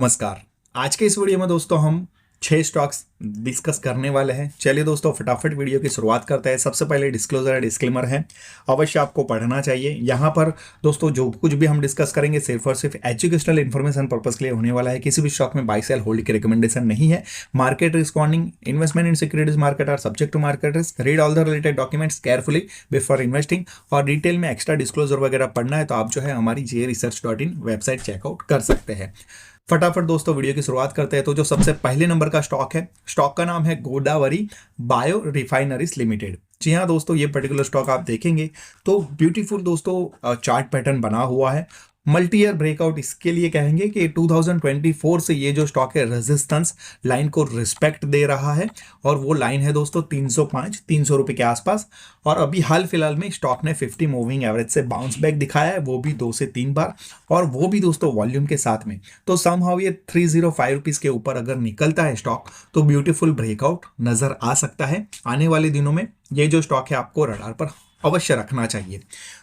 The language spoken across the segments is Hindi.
नमस्कार। आज के इस वीडियो में दोस्तों हम 6 स्टॉक्स डिस्कस करने वाले हैं। चलिए दोस्तों फटाफट वीडियो की शुरुआत करते हैं। सबसे पहले डिस्क्लोजर डिस्क्लेमर है, अवश्य आपको पढ़ना चाहिए। यहाँ पर दोस्तों जो कुछ भी हम डिस्कस करेंगे सिर्फ और सिर्फ एजुकेशनल इन्फॉर्मेशन पर्पस के लिए होने वाला है। किसी भी स्टॉक में बाय सेल होल्ड की रिकमेंडेशन नहीं है। Market risk warning, investment in securities market are subject to market risk. Read all the related documents carefully before investing. और डिटेल में एक्स्ट्रा डिस्क्लोजर वगैरह पढ़ना है तो आप जो है हमारी JResearch.in वेबसाइट चेकआउट कर सकते हैं। फटाफट दोस्तों वीडियो की शुरुआत करते हैं। तो जो सबसे पहले नंबर का स्टॉक है, स्टॉक का नाम है गोदावरी बायो रिफाइनरीज लिमिटेड। जी हाँ दोस्तों, ये पर्टिकुलर स्टॉक आप देखेंगे तो ब्यूटीफुल दोस्तों चार्ट पैटर्न बना हुआ है। मल्टी ईयर ब्रेकआउट इसके लिए कहेंगे कि 2024 से ये जो स्टॉक है रेजिस्टेंस लाइन को रिस्पेक्ट दे रहा है और वो लाइन है दोस्तों 305-300 रुपए के आसपास। और अभी हाल फिलहाल में स्टॉक ने 50 मूविंग एवरेज से बाउंस बैक दिखाया है, वो भी 2 से 3 बार, और वो भी दोस्तों वॉल्यूम के साथ में। तो समहाउ ये 305 रुपीज के ऊपर अगर निकलता है स्टॉक तो ब्यूटीफुल ब्रेकआउट नजर आ सकता है। आने वाले दिनों में ये जो स्टॉक है आपको रडार पर अवश्य रखना चाहिए।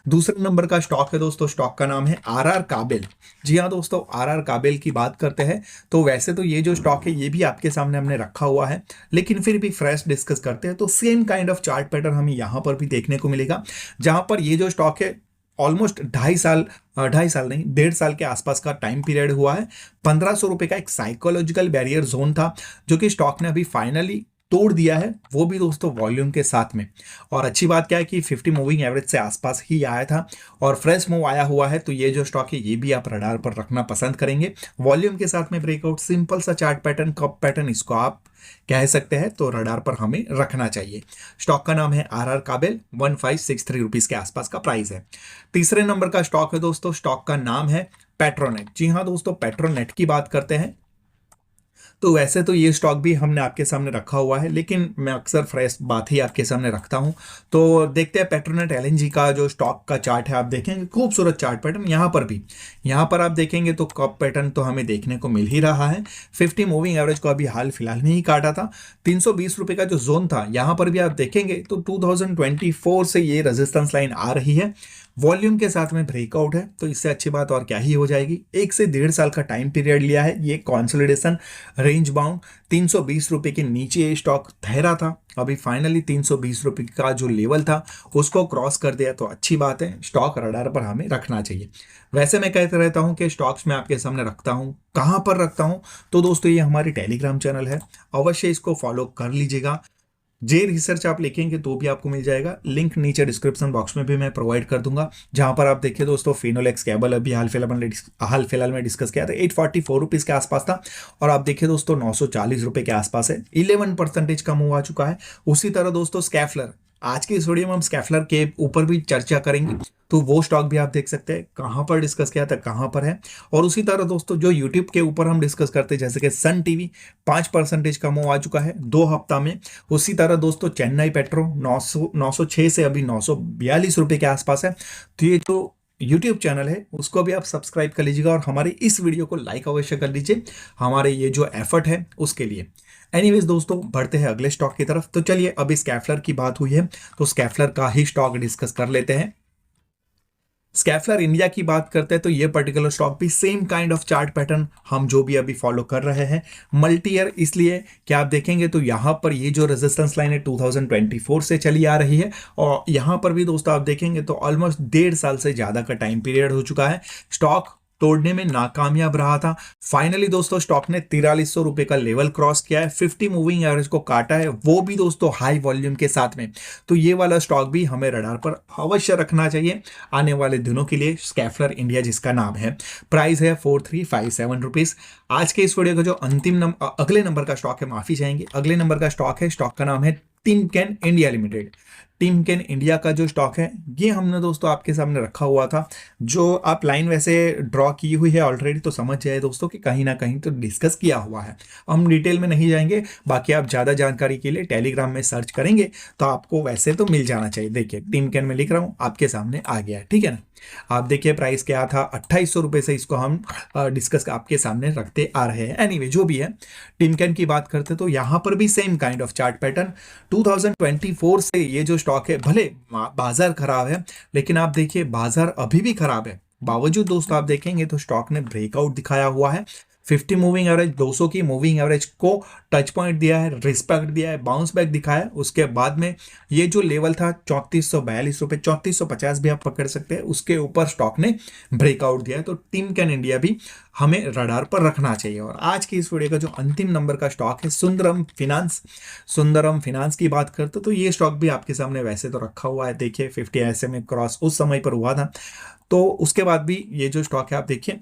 दूसरे नंबर का स्टॉक है दोस्तों, स्टॉक का नाम है RR काबिल। जी हाँ दोस्तों, RR काबिल की बात करते हैं तो वैसे तो ये जो स्टॉक है ये भी आपके सामने हमने रखा हुआ है, लेकिन फिर भी फ्रेश डिस्कस करते हैं तो same kind of chart pattern हमें यहाँ पर भी देखने को मिलेगा, जहां पर ये जो स्टॉक है ऑलमोस्ट 2.5 साल नहीं 1.5 साल के आसपास का टाइम पीरियड हुआ है। 1500 रुपए का एक साइकोलॉजिकल बैरियर जोन था जो कि स्टॉक ने अभी फाइनली तोड़ दिया है, वो भी दोस्तों वॉल्यूम के साथ में। और अच्छी बात क्या है कि 50 मूविंग एवरेज से आसपास ही आया था और फ्रेश मूव आया हुआ है, तो ये जो स्टॉक है ये भी आप रडार पर रखना पसंद करेंगे। वॉल्यूम के साथ में ब्रेकआउट, सिंपल सा चार्ट पैटर्न, कप पैटर्न इसको आप कह सकते हैं, तो रडार पर हमें रखना चाहिए। स्टॉक का नाम है RR काबिल, 1563 रुपीज के आसपास का प्राइस है। तीसरे नंबर का स्टॉक है दोस्तों, स्टॉक का नाम है पेट्रोनेट। जी हाँ दोस्तों, पेट्रोनेट की बात करते हैं तो वैसे तो ये स्टॉक भी हमने आपके सामने रखा हुआ है, लेकिन मैं अक्सर फ्रेश बात ही आपके सामने रखता हूं। तो देखते हैं पेट्रोनेट LNG का जो स्टॉक का चार्ट है, आप देखेंगे खूबसूरत चार्ट पैटर्न। यहाँ पर भी, यहाँ पर आप देखेंगे तो कप पैटर्न तो हमें देखने को मिल ही रहा है। 50 मूविंग एवरेज को अभी हाल फिलहाल में ही काटा था। 320 रुपए का जो जोन था, यहाँ पर भी आप देखेंगे तो 2024 से ये रेजिस्टेंस लाइन आ रही है। वॉल्यूम के साथ में ब्रेकआउट है, तो इससे अच्छी बात और क्या ही हो जाएगी। 1 से 1.5 साल का टाइम पीरियड लिया है। ये कंसोलिडेशन रेंज बाउंड 320 रुपए के नीचे ये स्टॉक ठहरा था, अभी फाइनली 320 रुपए का जो लेवल था उसको क्रॉस कर दिया, तो अच्छी बात है। स्टॉक रडार पर हमें रखना चाहिए। वैसे मैं कहता रहता हूं कि स्टॉक्स में आपके सामने रखता हूं, कहां पर रखता हूं, तो दोस्तों ये हमारी टेलीग्राम चैनल है, अवश्य इसको फॉलो कर लीजिएगा। JResearch आप लिखेंगे तो भी आपको मिल जाएगा, लिंक नीचे डिस्क्रिप्शन बॉक्स में भी मैं प्रोवाइड कर दूंगा। जहां पर आप देखिए दोस्तों फिनोलेक्स केबल अभी हाल फिलहाल में डिस्कस किया था, 844 रुपीज के आसपास था, और आप देखिए दोस्तों 940 रुपए के आसपास है, 11% का मूव आ चुका है। उसी तरह दोस्तों स्कैफलर, आज की इस वीडियो में हम स्कैफलर के ऊपर भी चर्चा करेंगे, तो वो स्टॉक भी आप देख सकते हैं कहां पर डिस्कस किया था, कहां पर है। और उसी तरह दोस्तों जो यूट्यूब के ऊपर हम डिस्कस करते हैं, जैसे कि सन टीवी 5% का मूव आ चुका है 2 हफ्ता में। उसी तरह दोस्तों चेन्नई पेट्रो 906 से अभी 942 रुपए के आसपास है। तो ये जो यूट्यूब चैनल है उसको भी आप सब्सक्राइब कर लीजिएगा और हमारी इस वीडियो को लाइक अवश्य कर लीजिए, हमारे ये जो एफर्ट है उसके लिए। एनीवेज दोस्तों बढ़ते हैं अगले स्टॉक की तरफ। तो चलिए, अभी स्कैफलर की बात हुई है तो स्कैफलर का ही स्टॉक डिस्कस कर लेते हैं। स्कैफलर इंडिया की बात करते हैं तो ये पर्टिकुलर स्टॉक भी same kind of chart pattern हम जो भी अभी फॉलो कर रहे हैं। मल्टी ईयर इसलिए कि आप देखेंगे तो यहाँ पर ये जो रेजिस्टेंस लाइन है 2024 से चली आ रही है, और यहाँ पर भी दोस्तों आप देखेंगे तो ऑलमोस्ट 1.5 साल से ज्यादा का टाइम पीरियड हो चुका है। स्टॉक तोड़ने में नाकामयाब रहा था। फाइनली दोस्तों स्टॉक ने 4300 रुपए का लेवल क्रॉस किया है, 50 मूविंग एवरेज को काटा है, वो भी दोस्तों हाई वॉल्यूम के साथ में। तो ये वाला स्टॉक भी हमें रडार पर अवश्य रखना चाहिए आने वाले दिनों के लिए। स्कैफलर इंडिया जिसका नाम है, प्राइस है 4357 रुपीज। आज के इस वीडियो का जो अगले नंबर का स्टॉक है, माफी चाहेंगे, अगले नंबर का स्टॉक है, स्टॉक का नाम है Timken India limited. Timken India का जो स्टॉक है ये हमने दोस्तों आपके सामने रखा हुआ था। जो आप लाइन वैसे ड्रॉ की हुई है ऑलरेडी, तो समझ जाए दोस्तों कि कहीं ना कहीं तो डिस्कस किया हुआ है। हम डिटेल में नहीं जाएंगे, बाकी आप ज़्यादा जानकारी के लिए टेलीग्राम में सर्च करेंगे तो आपको वैसे तो मिल जाना चाहिए। देखिए टिमकेन में लिख रहा हूँ, आपके सामने आ गया है, ठीक है ना। आप देखिए प्राइस क्या था, 2800 रुपए से इसको हम डिस्कस आपके सामने रखते आ रहे हैं। एनीवे जो भी है, टिमकेन की बात करते तो यहाँ पर भी same kind of chart pattern. 2024 से ये जो स्टॉक है, भले बाजार खराब है लेकिन आप देखिए बाजार अभी भी खराब है, बावजूद दोस्तों आप देखेंगे तो स्टॉक ने ब्रेकआउट दिखाया हुआ है। 50 मूविंग एवरेज, 200 की मूविंग एवरेज को टच पॉइंट दिया है, रिस्पेक्ट दिया है, बाउंस बैक दिखाया। उसके बाद में ये जो लेवल था 3442 रुपए, 3450 भी आप पकड़ सकते हैं, उसके ऊपर स्टॉक ने ब्रेकआउट दिया है। तो टिमकेन इंडिया भी हमें रडार पर रखना चाहिए। और आज की इस वीडियो का जो अंतिम नंबर का स्टॉक है सुंदरम फिनांस। सुंदरम फिनांस की बात करते तो ये स्टॉक भी आपके सामने वैसे तो रखा हुआ है, देखिए 50 SMA क्रॉस उस समय पर हुआ था। तो उसके बाद भी ये जो स्टॉक है आप देखिए,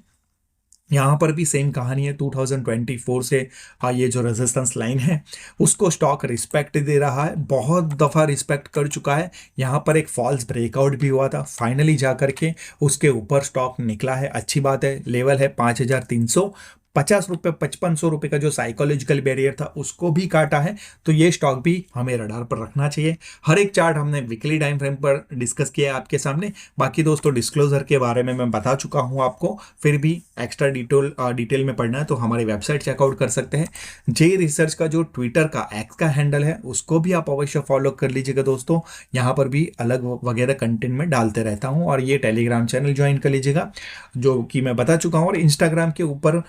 यहाँ पर भी सेम कहानी है। 2024 से ये जो रेजिस्टेंस लाइन है उसको स्टॉक रिस्पेक्ट दे रहा है, बहुत दफ़ा रिस्पेक्ट कर चुका है। यहाँ पर एक फॉल्स ब्रेकआउट भी हुआ था, फाइनली जा करके उसके ऊपर स्टॉक निकला है, अच्छी बात है। लेवल है 5350 रुपये, 5500 रुपये का जो साइकोलॉजिकल बैरियर था उसको भी काटा है। तो ये स्टॉक भी हमें रडार पर रखना चाहिए। हर एक चार्ट हमने वीकली टाइम फ्रेम पर डिस्कस किया है आपके सामने। बाकी दोस्तों डिस्क्लोजर के बारे में मैं बता चुका हूं आपको, फिर भी एक्स्ट्रा डिटेल में पढ़ना है तो हमारी वेबसाइट चेकआउट कर सकते हैं। जे रिसर्च का जो ट्विटर का एक्स का हैंडल है उसको भी आप अवश्य फॉलो कर लीजिएगा दोस्तों, यहाँ पर भी अलग वगैरह कंटेंट में डालते रहता हूँ। और ये टेलीग्राम चैनल ज्वाइन कर लीजिएगा जो कि मैं बता चुका हूँ। और इंस्टाग्राम के ऊपर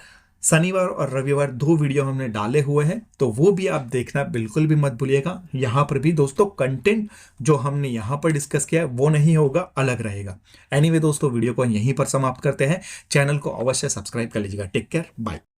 शनिवार और रविवार 2 वीडियो हमने डाले हुए हैं, तो वो भी आप देखना बिल्कुल भी मत भूलिएगा। यहाँ पर भी दोस्तों कंटेंट जो हमने यहाँ पर डिस्कस किया है वो नहीं होगा, अलग रहेगा। एनीवे दोस्तों वीडियो को यहीं पर समाप्त करते हैं। चैनल को अवश्य सब्सक्राइब कर लीजिएगा। Take care, bye.